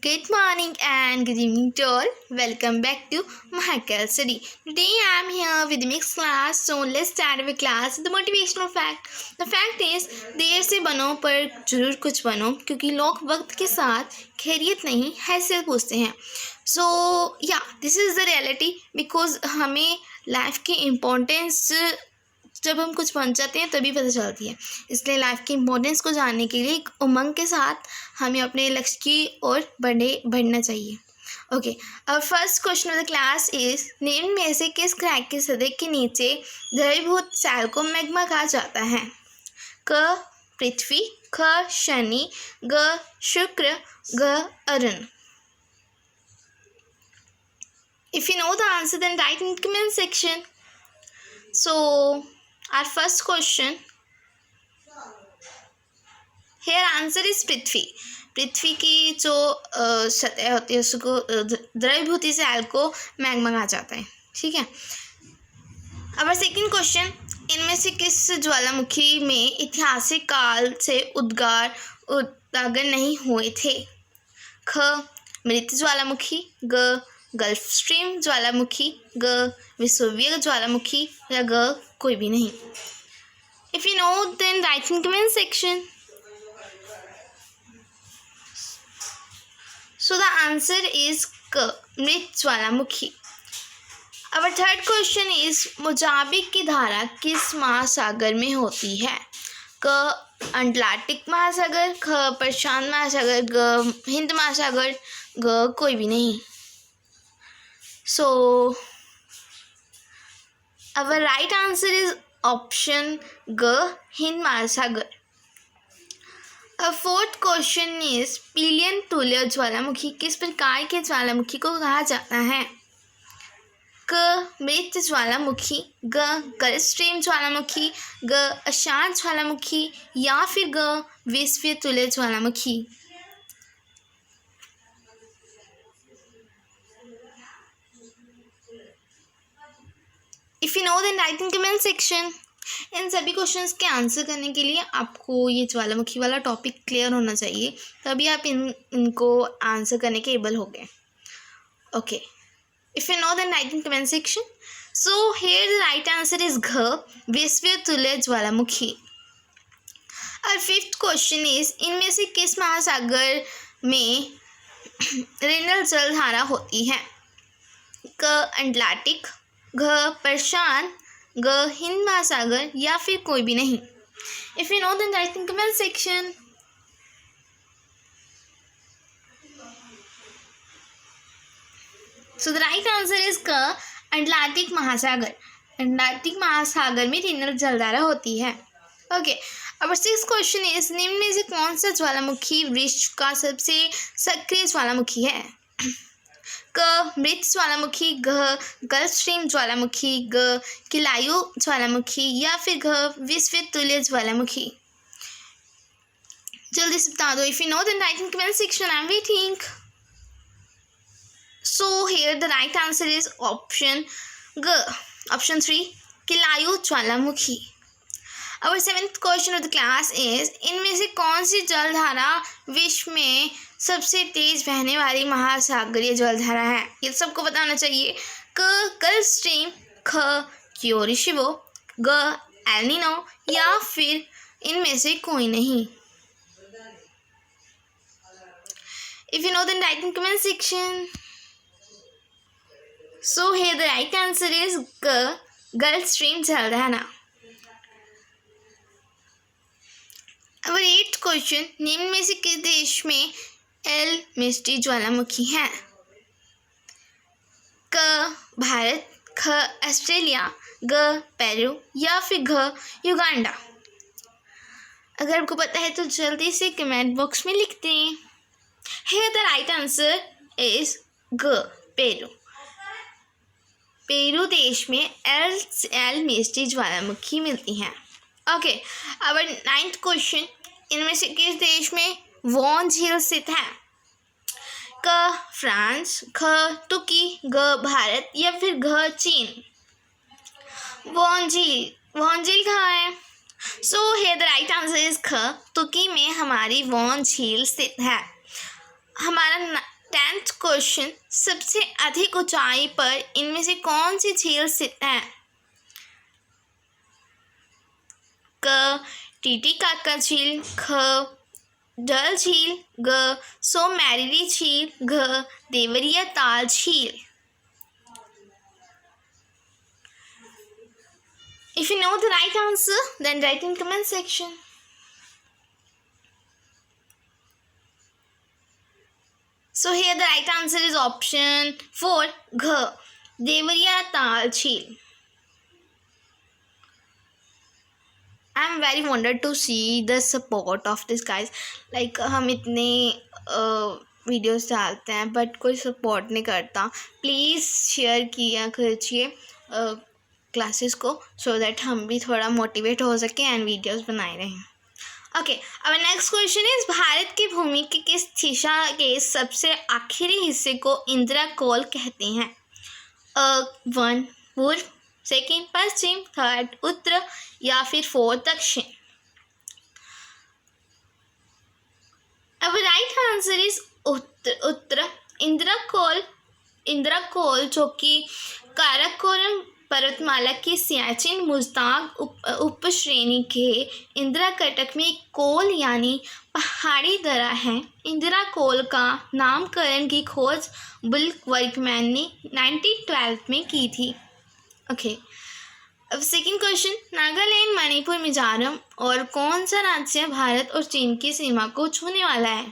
Good morning and good evening to all. Welcome back to Mahakal Study. Today I am here with the mixed class. So let's start our class. The motivational fact. The fact is देर से बनो पर ज़रूर कुछ बनो क्योंकि लोग वक्त के साथ खैरियत नहीं हैसियत पूछते हैं. So yeah, this is the reality because हमें लाइफ की इम्पोर्टेंस जब हम कुछ बन जाते हैं तभी पता चलती है. इसलिए लाइफ की इम्पोर्टेंस को जानने के लिए एक उमंग के साथ हमें अपने लक्ष्य की ओर बढ़ना चाहिए. ओके, अब first question of the class is निम्न में से किस क्रैक के सतह के नीचे द्रवीभूत सैल को मैग्मा कहा जाता है? क पृथ्वी, ख शनि, ग शुक्र, ग Arun. If you know the answer, then write in the comment section. So our first question here answer is पृथ्वी. पृथ्वी की जो सतह होती है उसको द्रवीभूत सैल को मैग्मा कहा जाता है. ठीक है. अब सेकंड क्वेश्चन, इनमें से किस ज्वालामुखी में ऐतिहासिक काल से उद्गार उजागर नहीं हुए थे? ख मृत ज्वालामुखी, ग गल्फ स्ट्रीम ज्वालामुखी, ग वेसुवियस ज्वालामुखी, या ग कोई भी नहीं. If you know, then write in comment section. So the answer is क मृत ज्वालामुखी. Our third question is Mozambique की धारा किस महासागर में होती है? क अटलांटिक महासागर, ख प्रशांत महासागर, ग हिंद महासागर, ग कोई भी नहीं. So our right answer is option G Hind महासागर. A fourth question is pillion तुल्य ज्वालामुखी किस प्रकार के ज्वालामुखी को कहा जाता है? क मृत ज्वालामुखी, ग गल्फ स्ट्रीम ज्वालामुखी, ग अशांत ज्वालामुखी, या फिर ग वेसुवियस तुल्य ज्वालामुखी. If you know, then write in comment section. इन सभी क्वेश्चंस के आंसर करने के लिए आपको ये ज्वालामुखी वाला टॉपिक क्लियर होना चाहिए, तभी आप इनको आंसर करने के एबल हो गए. Okay, if you know, then write in comment section. So here the right answer is घ वेसुवियस तुल्य ज्वालामुखी. और फिफ्थ क्वेश्चन इज इनमें से किस महासागर में रेनल जलधारा होती है? क अटलांटिक, घ प्रशांत, ग हिंद महासागर, या फिर कोई भी नहीं. If you know, then write in comment section. So the right answer is क अटलांटिक महासागर. अटलांटिक महासागर में रेनल जलधारा होती है. ओके, अब सिक्स क्वेश्चन इज निम्न में से कौन सा ज्वालामुखी विश्व का सबसे सक्रिय ज्वालामुखी है? क मृत ज्वालामुखी, ग गल्फ स्ट्रीम ज्वालामुखी, ग किलायु ज्वालामुखी, या फिर घ वेसुवियस तुल्य ज्वालामुखी. जल्दी से बता दो. If you know, then write in comment section. I am waiting. So here the right answer is option ग ऑप्शन 3 किलायु ज्वालामुखी. Our seventh question of the class is इनमें से कौन सी जलधारा विश्व में सबसे तेज बहने वाली महासागरीय जलधारा है? ये सबको बताना चाहिए. क गल्फ स्ट्रीम, ख क्योरिशिबो, ग एल नीनो, या फिर इनमें से कोई नहीं. If you know, then write in comment section. So here the right answer is ग गल्फ स्ट्रीम जलधारा. अब एट्थ क्वेश्चन, निम्न में से किस देश में एल मिस्टी ज्वालामुखी है? क भारत, ख ऑस्ट्रेलिया, ग पेरू, या फिर घ युगांडा. अगर आपको पता है तो जल्दी से कमेंट बॉक्स में लिखते हैं. Here the right answer is ग पेरू. पेरू देश में एल मिस्टी ज्वालामुखी मिलती हैं. ओके, अब नाइन्थ क्वेश्चन, इनमें से किस देश में वॉन झील स्थित है? क फ्रांस, ख तुर्की, ग भारत, या फिर घ चीन. वॉन झील कहाँ है? सो here the right answer is ख तुर्की में हमारी वॉन झील स्थित है. हमारा क्वेश्चन, सबसे अधिक ऊंचाई पर इनमें से कौन सी झील स्थित है? क टीटीकाका झील, ख डल झील, ग सोमैरी झील, घ देवरिया ताल झील. If you know the right answer, then write in comment section. So here the right answer is option 4, Gh, Devariya Tal Jheel. I am very wondered to see the support of this guys. Like हम इतने videos डालते हैं but कोई support नहीं करता. Please share किया कीजिए classes को, सो दैट हम भी थोड़ा मोटिवेट हो सके एंड वीडियोस बनाए रहें. ओके, अब नेक्स्ट क्वेश्चन इज, भारत की भूमि के किस दिशा के सबसे आखिरी हिस्से को इंदिरा कोल कहते हैं? 1 पूर्व, 2 पश्चिम, 3 उत्तर या फिर 4 दक्षिण. अब राइट आंसर इज उत्तर. इंदिरा कोल जो कि काराकोरम पर्वतमाला की सियाचिन मुज़्ताग उप श्रेणी के इंदिरा कटक में कोल यानी पहाड़ी दर्रा है. इंदिरा कोल का नामकरण की खोज बुल्क वर्कमैन ने 1912 में की थी. ओके, अब सेकंड क्वेश्चन, नागालैंड, मणिपुर, मिजोरम और कौन सा राज्य भारत और चीन की सीमा को छूने वाला है?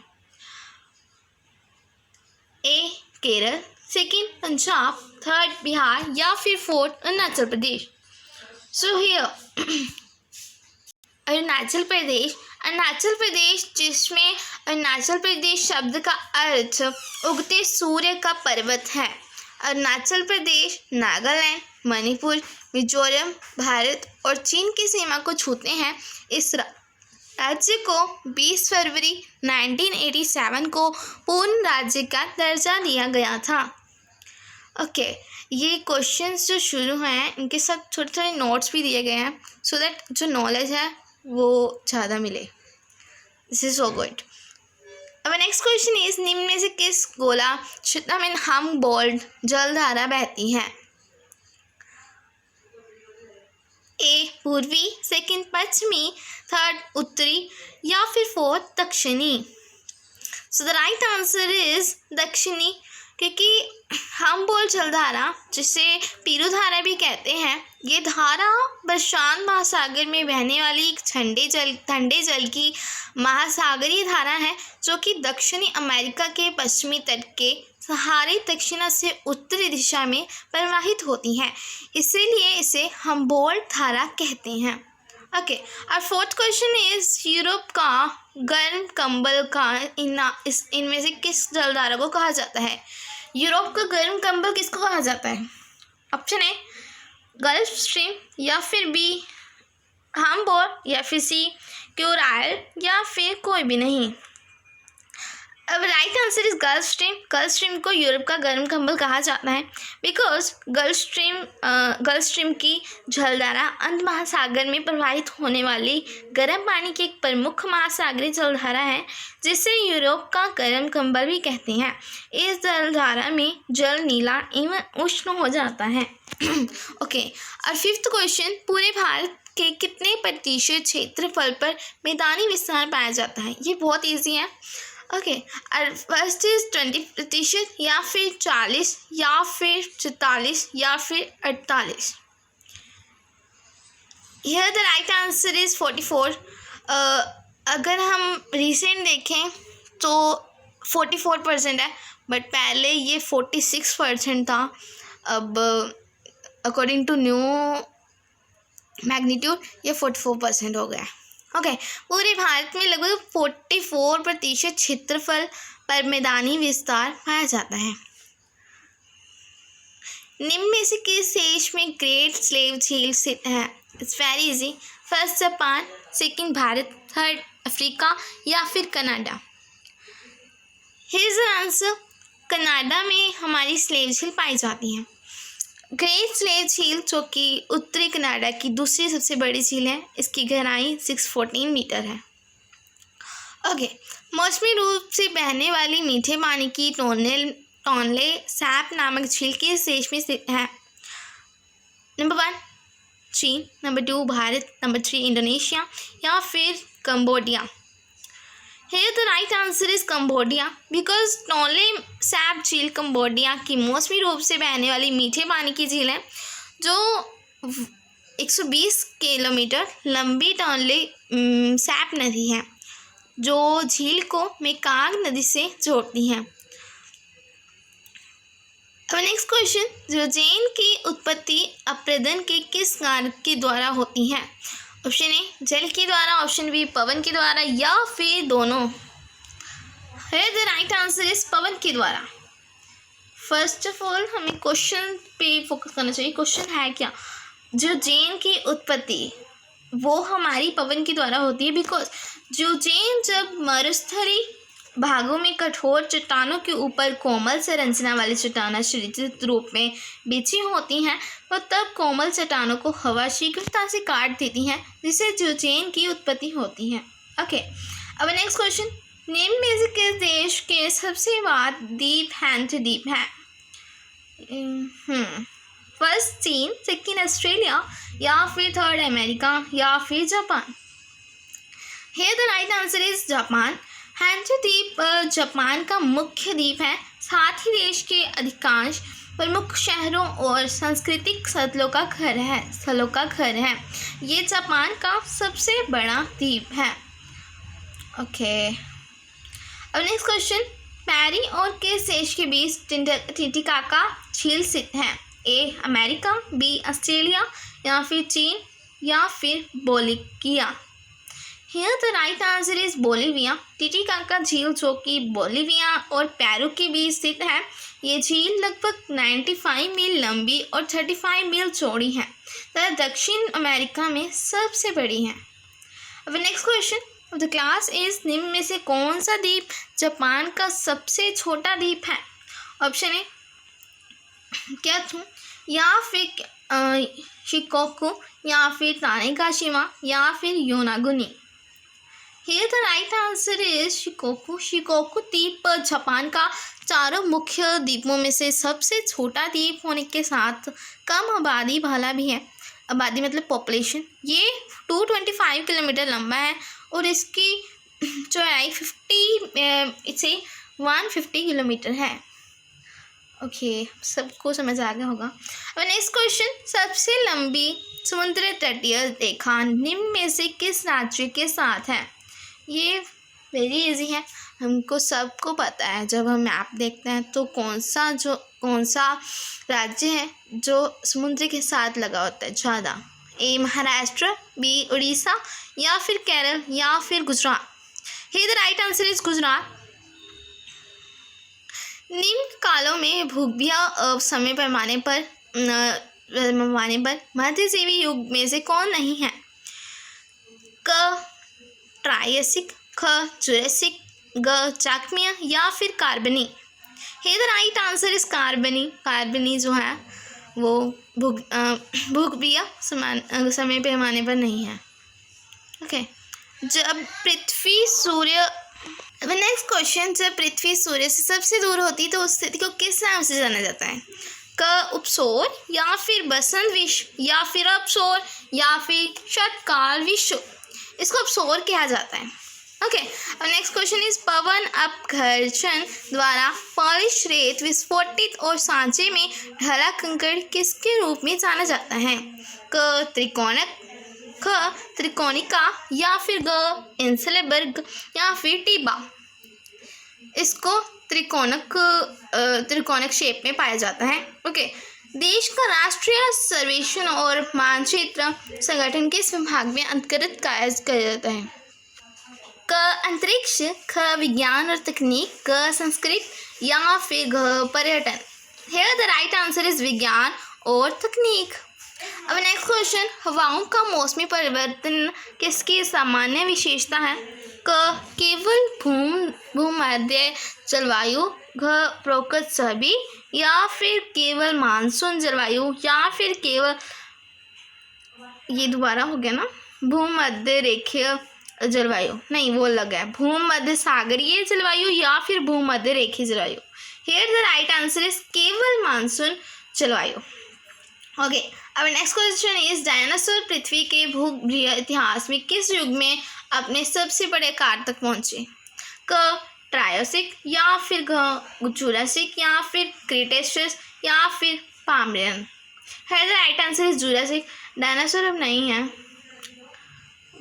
ए केरल, 2 पंजाब, 3 बिहार या फिर 4 अरुणाचल प्रदेश. सो हियर अरुणाचल प्रदेश जिसमें अरुणाचल प्रदेश शब्द का अर्थ उगते सूर्य का पर्वत है. अरुणाचल प्रदेश, नागालैंड, मणिपुर, मिजोरम भारत और चीन की सीमा को छूते हैं. इस राज्य को 20 फरवरी 1987 को पूर्ण राज्य का दर्जा दिया गया था. ओके, ये क्वेश्चंस जो शुरू हैं इनके साथ छोटे छोटे नोट्स भी दिए गए हैं, सो दैट जो नॉलेज है वो ज़्यादा मिले. This is so good. अब नेक्स्ट क्वेश्चन इज, निम्न में से किस गोला क्षेत्र में हम्बोल्ट जलधारा बहती है? ए पूर्वी, 2 पश्चिमी, 3 उत्तरी या फिर 4 दक्षिणी. सो द राइट आंसर इज दक्षिणी, क्योंकि हम्बोल्ट जलधारा जिसे पीरू धारा भी कहते हैं, ये धारा प्रशांत महासागर में बहने वाली एक ठंडे जल की महासागरीय धारा है जो कि दक्षिणी अमेरिका के पश्चिमी तट के सहारे दक्षिण से उत्तरी दिशा में प्रवाहित होती हैं, इसीलिए इसे हम्बोल्ट धारा कहते हैं. ओके, और फोर्थ क्वेश्चन इज, यूरोप का गर्म कंबल का इनमें से किस जलधारा को कहा जाता है? यूरोप का गर्म कंबल किसको कहा जाता है? ऑप्शन ए गल्फ स्ट्रीम, या फिर बी हम्बोल्ट, या फिर सी क्यूराइल, या फिर कोई भी नहीं. अब right answer is gulf stream. Gulf stream को यूरोप का गर्म कंबल कहा जाता है बिकॉज गल्फ स्ट्रीम की जलधारा अंत महासागर में प्रवाहित होने वाली गर्म पानी की एक प्रमुख महासागरीय जलधारा है जिसे यूरोप का गर्म कंबल भी कहते हैं. इस जलधारा में जल नीला एवं उष्ण हो जाता है. ओके, और फिफ्थ क्वेश्चन, पूरे भारत के कितने प्रतिशत क्षेत्रफल पर मैदानी विस्तार पाया जाता है? ये बहुत ईजी है. ओके, और फर्स्ट इज 20% या फिर 40 या फिर 44 या फिर 48. Here the right answer is 44. अगर हम रिसेंट देखें तो 44% है, बट पहले ये 46% था. अब अकॉर्डिंग टू न्यू मैग्नीट्यूड ये 44% हो गया. ओके, पूरे भारत में लगभग 44% क्षेत्रफल पर मैदानी विस्तार पाया जाता है. निम्न में से किस देश में ग्रेट स्लेव झील स्थित है? It's very easy. First Japan, 2 Bharat, 3 Africa या फिर Canada. Here is the answer. Canada में हमारी स्लेव झील पाई जाती है. ग्रेट स्लेव झील जो कि उत्तरी कनाडा की दूसरी सबसे बड़ी झील है, इसकी गहराई 614 मीटर है. ओके, मौसमी रूप से बहने वाली मीठे पानी की टोनल टोनले सैप नामक झील किस देश में स्थित है? नंबर 1 चीन, नंबर 2 भारत, नंबर 3 इंडोनेशिया या फिर Cambodia. Here the right answer is Cambodia because Tonle SAP झील कंबोडिया की मौसमी रूप से बहने वाली मीठे पानी की झील है जो 120 किलोमीटर लंबी टोनले सैप नदी है जो झील को मेकांग नदी से जोड़ती है। अब नेक्स्ट क्वेश्चन, जोजेन की उत्पत्ति अप्रदन के किस कारक के द्वारा होती है? ऑप्शन ए जल के द्वारा, ऑप्शन बी पवन के द्वारा या फिर दोनों। है द राइट आंसर इज पवन के द्वारा। फर्स्ट ऑफ ऑल हमें क्वेश्चन पे फोकस करना चाहिए। क्वेश्चन है क्या? जोजेन की उत्पत्ति वो हमारी पवन के द्वारा होती है बिकॉज जोजेन जब मरुस्थली भागों में कठोर चट्टानों के ऊपर कोमल संरचना वाली चट्टानें क्षैतिज रूप में बिछी होती हैं तो तब कोमल चट्टानों को हवा शीघ्रता से काट देती है जिससे जोजेन की उत्पत्ति होती है। ओके, अब नेक्स्ट क्वेश्चन, निम्न में से किस देश के सबसे बड़ा द्वीप हैंथ द्वीप है? फर्स्ट चीन, सेकेंड ऑस्ट्रेलिया या फिर थर्ड अमेरिका या फिर Japan. Here the right answer is Japan. हैंथ द्वीप जापान का मुख्य द्वीप है, साथ ही देश के अधिकांश प्रमुख शहरों और सांस्कृतिक स्थलों का घर है। ये जापान का सबसे बड़ा द्वीप है। ओके, अब नेक्स्ट क्वेश्चन, पैरी और किस देश के बीच टिटिकाका झील स्थित है? ए अमेरिका, बी ऑस्ट्रेलिया या फिर चीन या फिर Bolivia. Here the right answer is Bolivia. Titicaca झील जो कि बोलिविया और पेरू के बीच स्थित है, ये झील लगभग 95 मील लंबी और 35 मील चौड़ी है तथा दक्षिण अमेरिका में सबसे बड़ी है। अब next question the class is निम्न में से कौन सा द्वीप जापान का सबसे छोटा द्वीप है? ऑप्शन ए क्याथू या फिर शिकोकू या फिर तानेगाशिमा या फिर Yonaguni. Here the right answer is Shikoku. Shikoku द्वीप जापान का चारों मुख्य द्वीपों में से सबसे छोटा द्वीप होने के साथ कम आबादी वाला भी है। आबादी मतलब पॉपुलेशन। ये 225 किलोमीटर लंबा है और इसकी चौड़ाई 150 किलोमीटर है। ओके, सबको समझ आ गया होगा। अब नेक्स्ट क्वेश्चन, सबसे लंबी समुद्र तटीय रेखा निम्न में से किस राज्य के साथ है? ये वेरी इजी है, हमको सबको पता है। जब हम मैप देखते हैं तो कौन सा राज्य है जो समुद्र के साथ लगा होता है ज़्यादा? ए महाराष्ट्र, बी उड़ीसा या फिर केरल या फिर Gujarat. Here the right answer is Gujarat. निम्न कालों में भूगर्भीय समय पैमाने पर मध्यजीवी युग में से कौन नहीं है? क ट्रायसिक, ख जुरासिक, ग चाकमिया या फिर कार्बनी। Here the right answer is कार्बनी। कार्बनी जो है वो भूगर्भीय समय पैमाने पर नहीं है। ओके, जब पृथ्वी सूर्य नेक्स्ट क्वेश्चन, जब पृथ्वी सूर्य से सबसे दूर होती है तो उस स्थिति को किस नाम से जाना जाता है? क उपसौर या फिर बसंत विश्व या फिर अपसौर या फिर शरत्काल विश्व। इसको अपसौर कहा जाता है। ओके, अब नेक्स्ट क्वेश्चन इज पवन अपघर्षण द्वारा पॉलिश रेत विस्फोटित और सांचे में ढला कंकड़ किसके रूप में जाना जाता है? क त्रिकोणक, ख त्रिकोणिका या फिर ग इंसलेबर्ग या फिर टीबा। इसको त्रिकोणक शेप में पाया जाता है। ओके, देश का राष्ट्रीय सर्वेक्षण और मानचित्र संगठन किस विभाग में अंतर्गत किया जाता है? क अंतरिक्ष, ख विज्ञान और तकनीक, ग संस्कृत या फिर घ पर्यटन। Here the right answer is विज्ञान और तकनीक। अब नेक्स्ट क्वेश्चन, हवाओं का मौसमी परिवर्तन किसकी सामान्य विशेषता है? क केवल भूमध्य जलवायु, घ प्रोक्त सभी या फिर केवल मानसून जलवायु या फिर केवल ये दोबारा हो गया ना भूमध्य रेखीय जलवायु, नहीं वो अलग है, भूमध्य सागरीय जलवायु या फिर भूमध्य रेखीय जलवायु। Here the right answer is केवल मानसून जलवायु। ओके, अब नेक्स्ट क्वेश्चन इज डायनासोर पृथ्वी के भूगर्भीय इतिहास में किस युग में अपने सबसे बड़े आकार तक पहुंचे? क ट्रायोसिक या फिर घ जुरासिक या फिर क्रीटेशियस या फिर पाम्ब्रियन। है the right answer is Jurassic. Dinosaur अब नहीं है,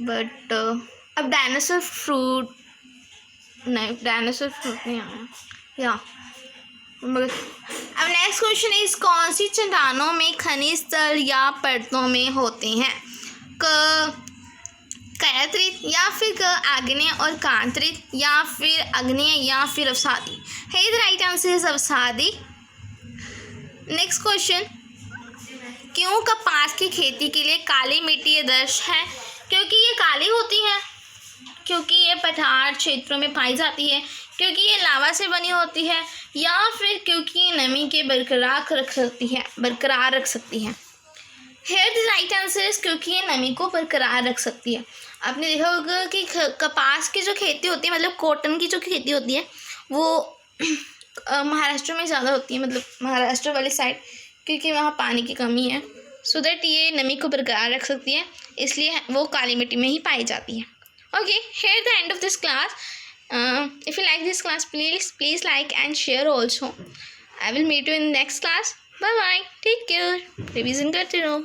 बट अब डायनासोर फ्रूट नहीं आया या। अब नेक्स्ट क्वेश्चन इज कौन सी चट्टानों में खनिज तल या परतों में होते हैं? क कायात्रित या फिर क आग्नेय और कांतरित या फिर आग्नेय या फिर अवसादी। Here the right answer is अवसादी। नेक्स्ट क्वेश्चन, क्यों कपास की खेती के लिए काली मिट्टी आदर्श है? क्योंकि ये काली होती है, क्योंकि ये पठार क्षेत्रों में पाई जाती है, क्योंकि ये लावा से बनी होती है, या फिर क्योंकि ये नमी के बरकरार रख सकती है। Here the right answer is क्योंकि ये नमी को बरकरार रख सकती है। आपने देखा होगा कि कपास की जो खेती होती है, मतलब कॉटन की जो खेती होती है, वो महाराष्ट्र में ज़्यादा होती है, मतलब महाराष्ट्र वाली साइड, क्योंकि वहाँ पानी की कमी है, सो दैट ये नमी को बरकरार रख सकती है, इसलिए वो काली मिट्टी में ही पाई जाती है। Okay, here the end of this class. If you like this class, please like and share also. I will meet you in the next class. Bye bye. Take care. Revision करते रहो.